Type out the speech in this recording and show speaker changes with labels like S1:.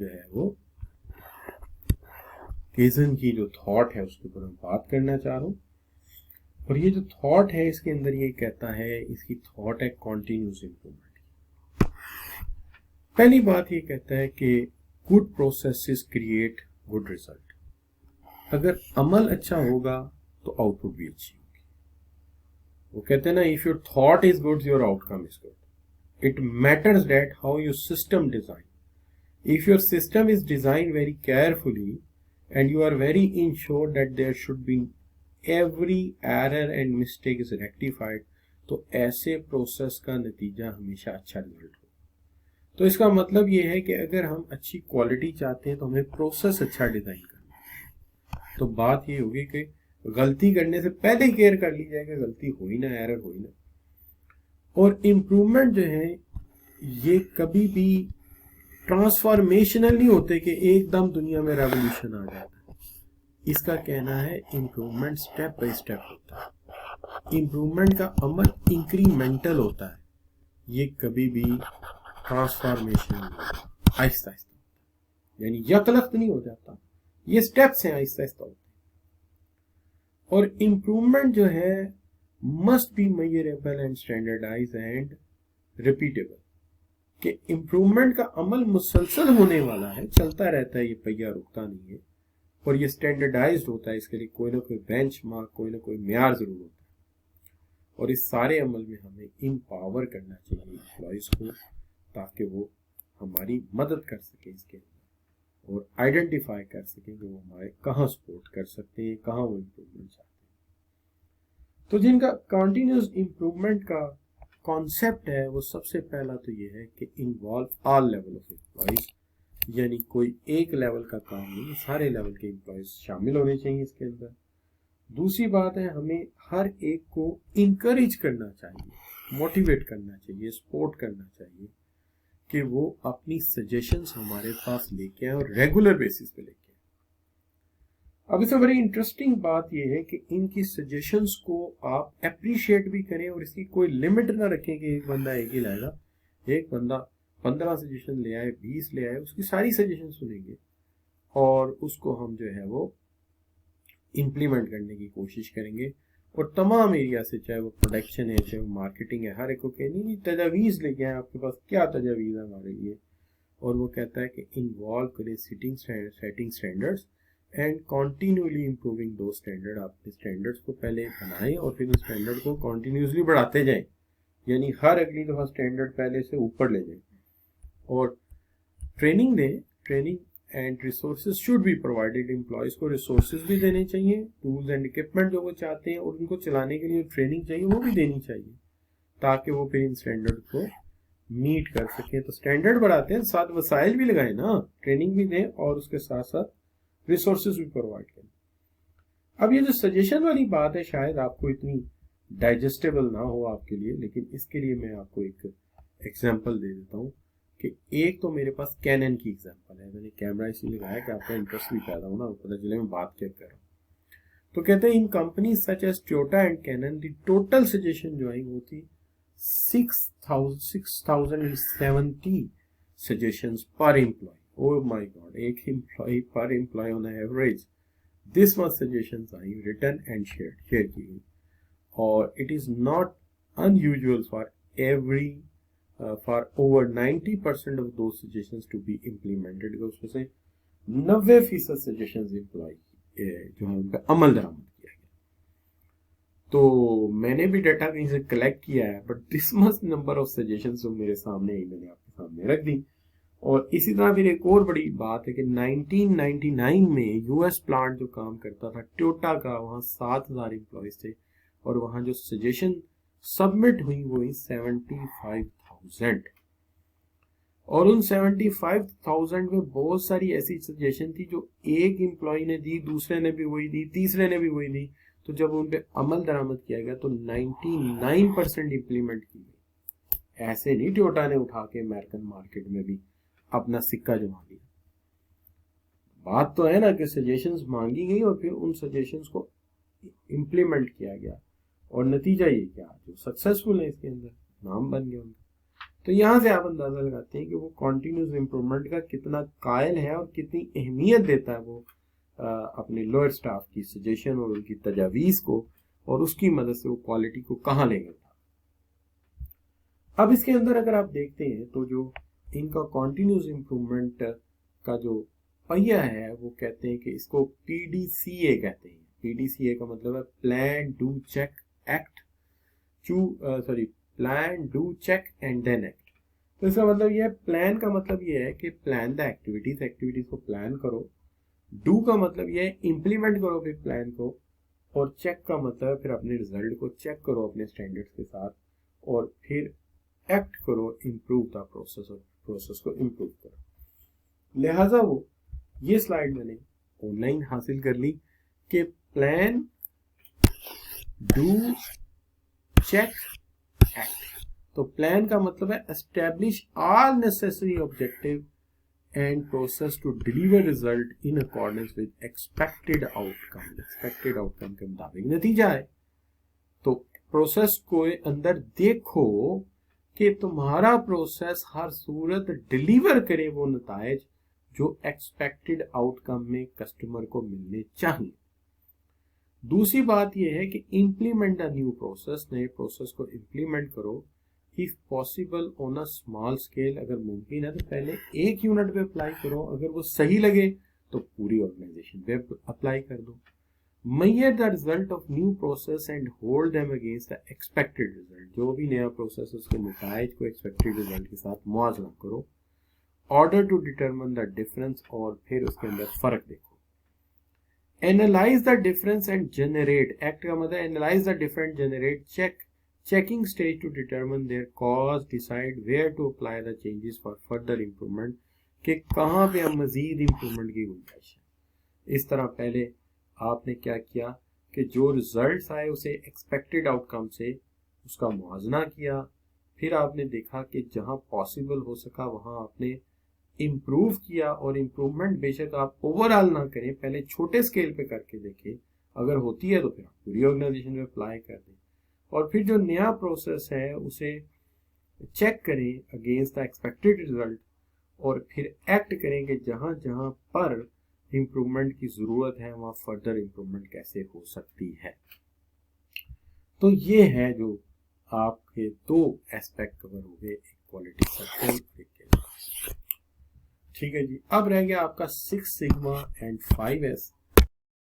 S1: जो है वो केजन की जो थॉट है उसके ऊपर मैं बात करना चाह रहा हूँ। और ये जो थॉट है इसके अंदर ये कहता है, इसकी थॉट है कॉन्टिन्यूस इंप्रूवमेंट। पहली बात ये कहता है कि good processes create good result. अगर अमल अच्छा होगा तो आउटपुट भी अच्छी होगी। वो कहते हैं ना, if your thought is good your outcome is good. It matters that how your system design. If your system is designed very carefully and you are very ensured that there should be every error and mistake is rectified, तो ऐसे process का नतीजा हमेशा अच्छा result हो। तो इसका मतलब ये है कि अगर हम अच्छी क्वालिटी चाहते हैं तो हमें प्रोसेस अच्छा डिजाइन करना है। तो बात ये होगी कि गलती करने से पहले केयर कर ली जाएगा, गलती हो ही ना, एरर हो ही ना। और इम्प्रूवमेंट जो है ये कभी भी ट्रांसफॉर्मेशनल नहीं होते कि एकदम दुनिया में रेवोल्यूशन आ जाता है। इसका कहना है इम्प्रूवमेंट स्टेप बाय स्टेप होता है। इम्प्रूवमेंट का अमल इंक्रीमेंटल होता है, ये कभी भी ट्रांसफॉर्मेशन नहीं होता, आहिस्ता आहिस्ता, यानी यकलख्त नहीं हो जाता, ये स्टेप्स हैं, आहिस्ता आहिस्ता होते हैं। और इम्प्रूवमेंट जो है must be measurable and standardise and repeatable. कि इम्प्रूवमेंट का अमल मुसलसल होने वाला है, चलता रहता है, ये पहिया रुकता नहीं है। और ये स्टैंडर्डाइज्ड होता है, इसके लिए कोई ना कोई बेंच मार्क, कोई ना कोई मेयार जरूर होता है। और इस सारे अमल में हमें एम्पावर करना चाहिए एम्प्लॉयज को, ताकि वो हमारी मदद कर सके इसके अंदर और आइडेंटिफाई कर सकें कि वो हमारे कहाँ सपोर्ट कर सकते हैं, कहाँ वो इम्प्रूवमेंट चाहते हैं। तो जिनका कॉन्टिन्यूस इम्प्रूवमेंट का कॉन्सेप्ट है वो सबसे पहला तो ये है कि involve all level of employees, यानी कोई एक लेवल का काम नहीं, सारे लेवल के एम्प्लॉयज शामिल होने चाहिए इसके अंदर। दूसरी बात है, हमें हर एक को इंकरेज करना चाहिए, मोटिवेट करना चाहिए, सपोर्ट करना चाहिए कि वो अपनी सजेशंस हमारे पास लेके आए और रेगुलर बेसिस पे लेके आए। अब इसमें बड़ी इंटरेस्टिंग बात यह है कि इनकी सजेशंस को आप अप्रिशिएट भी करें और इसकी कोई लिमिट ना रखें कि एक बंदा एक ही लाएगा। एक बंदा 15 सजेशन ले आए, 20 ले आए, उसकी सारी सजेशन सुनेंगे और उसको हम जो है वो इम्प्लीमेंट करने की कोशिश करेंगे। और तमाम एरिया से, चाहे वो प्रोडक्शन है, चाहे वो मार्केटिंग है, हर एक को कहनी नहीं तजावीज़ लेके आए, आपके पास क्या तजावीज़ है हमारे लिए। और वो कहता है कि इन्वॉल्व करें setting standards and continually improving दो स्टैंडर्ड। आपके स्टैंडर्ड्स को पहले बनाएं और फिर उस स्टैंडर्ड को कॉन्टिन्यूसली बढ़ाते जाएं, यानी हर अगली दफ़ा स्टैंडर्ड पहले से ऊपर ले जाएं। और ट्रेनिंग दें, training and resources should be provided. Employees को रिसोर्सेज भी देने चाहिए, टूल्स एंड इक्विपमेंट जो वो चाहते हैं और उनको चलाने के लिए ट्रेनिंग चाहिए वो भी देनी चाहिए, ताकि वो फिर इन स्टैंडर्ड को मीट कर सकें। तो स्टैंडर्ड बढ़ाते हैं, साथ वसाइल भी लगाएं ना, ट्रेनिंग भी दें और उसके साथ साथ रिसोर्सेज भी प्रोवाइड करें। अब ये जो सजेशन वाली बात है शायद आपको इतनी डाइजेस्टेबल ना हो आपके लिए, लेकिन इसके लिए मैं आपको एक एग्जांपल दे देता हूँ कि एक तो मेरे पास कैनन की एग्जांपल है। मैंने कैमरा इसलिए लगाया कि आपका इंटरेस्ट भी पैदा हो ना, पता चले मैं बात क्या कर रहा हूँ। तो कहते हैं in company such as Toyota and Canon दी टोटल सजेशन जो आई वो थी 6070 सजेशंस पर एम्प्लॉय। Oh my God, एक एम्प्लॉय पर employee on average this much suggestions आई रिटन एंड शेयर की गई। और it is not unusual for every for over 90% of दो सजेशंस टू बी इम्प्लीमेंटेड। उसमें से 90% सजेशंस एम्प्लॉय जो है उन पर अमल दरामद किया गया। तो मैंने भी डाटा कहीं से कलेक्ट किया है, but this much number of suggestions जो मेरे सामने आई मैंने आपके सामने रख दी। और इसी तरह फिर एक और बड़ी बात है कि 1999 में यूएस प्लांट जो काम करता था टोयोटा का, वहाँ 7000 एम्प्लॉयज थे और वहाँ जो सजेशन सबमिट हुई वो 75,000। और उन 75,000 में बहुत सारी ऐसी सजेशन थी जो एक एम्प्लॉय ने दी, दूसरे ने भी वही दी, तीसरे ने भी वही दी। तो जब उन पे अमल दरामद किया गया तो 99% इम्प्लीमेंट की गई। ऐसे नहीं टोयोटा ने उठा के अमेरिकन मार्केट में भी अपना सिक्का जमा दिया। बात तो है ना कि सजेशंस मांगी गई और फिर उन सजेशंस को इम्प्लीमेंट किया गया। और नतीजा ये क्या, जो सक्सेसफुल है इसके अंदर नाम बन गया उनका। तो यहाँ से आप अंदाजा लगाते हैं कि वो कॉन्टिन्यूस इम्प्रूवमेंट का कितना कायल है और कितनी अहमियत देता है वो अपने लोअर स्टाफ की सजेशन और उनकी तजावीज को, और उसकी मदद से वो क्वालिटी को कहाँ ले गए। अब इसके अंदर अगर आप देखते हैं तो जो इनका कॉन्टिन्यूस इम्प्रूवमेंट का जो पहिया है वो कहते हैं कि इसको PDCA कहते हैं। PDCA का मतलब है plan do check act plan do check and then act. तो इसका मतलब ये है, प्लान का मतलब ये है कि प्लान द एक्टिविटीज को प्लान करो, डू का मतलब ये है इम्प्लीमेंट करो फिर प्लान को, और चेक का मतलब फिर अपने रिजल्ट को चेक करो अपने स्टैंडर्ड्स के साथ, और फिर एक्ट करो, इम्प्रूव द प्रोसेस और प्रोसेस को इम्प्रूव करो। लिहाजा वो ये स्लाइड मैंने ऑनलाइन हासिल कर ली कि प्लान डू चेक एक्ट। तो प्लान का मतलब है establish all necessary objective and process to deliver result in accordance with expected outcome. Expected outcome के मुताबिक नतीजा है। तो प्रोसेस को अंदर देखो कि तुम्हारा प्रोसेस हर सूरत डिलीवर करे वो नताइज जो एक्सपेक्टेड आउटकम में कस्टमर को मिलने चाहिए। दूसरी बात यह है कि इम्प्लीमेंट द न्यू प्रोसेस, नए प्रोसेस को इम्प्लीमेंट करो if possible on a small scale. अगर मुमकिन है तो पहले एक यूनिट पे अप्लाई करो, अगर वो सही लगे तो पूरी ऑर्गेनाइजेशन पे अप्लाई कर दो। measure the result of new process and hold them against the expected result। जो भी नया प्रोसेस उसके नताइज को एक्सपेक्टेड रिजल्ट के साथ मुआवजा करो। Order to determine the difference, और फिर उसके अंदर फर्क देखो। Analyse the difference and generate, act का मतलब analyse the difference, generate checking stage to determine their cause, decide where to apply the changes for further improvement, कि कहाँ पे हम मजीद इम्प्रूवमेंट की गुंजाइश है। इस तरह पहले आपने क्या किया कि जो रिजल्ट्स आए उसे एक्सपेक्टेड आउटकम से उसका मुआवजा किया, फिर आपने देखा कि जहां पॉसिबल हो सका वहां आपने इम्प्रूव किया, और इम्प्रूवमेंट बेशक आप ओवरऑल ना करें, पहले छोटे स्केल पे करके देखें, अगर होती है तो फिर आप पूरी ऑर्गेनाइजेशन में अप्लाई कर दें, और फिर जो नया प्रोसेस है उसे चेक करें अगेंस्ट द एक्सपेक्टेड रिजल्ट, और फिर एक्ट करें कि जहां जहां पर इम्प्रूवमेंट की जरूरत है वहां फर्दर इम्प्रूवमेंट कैसे हो सकती है। तो ये है जो आपके दो एस्पेक्ट कवर हो गए, एक क्वालिटी सर्कल, ठीक है जी। अब रह गया आपका 6 सिग्मा एंड 5S।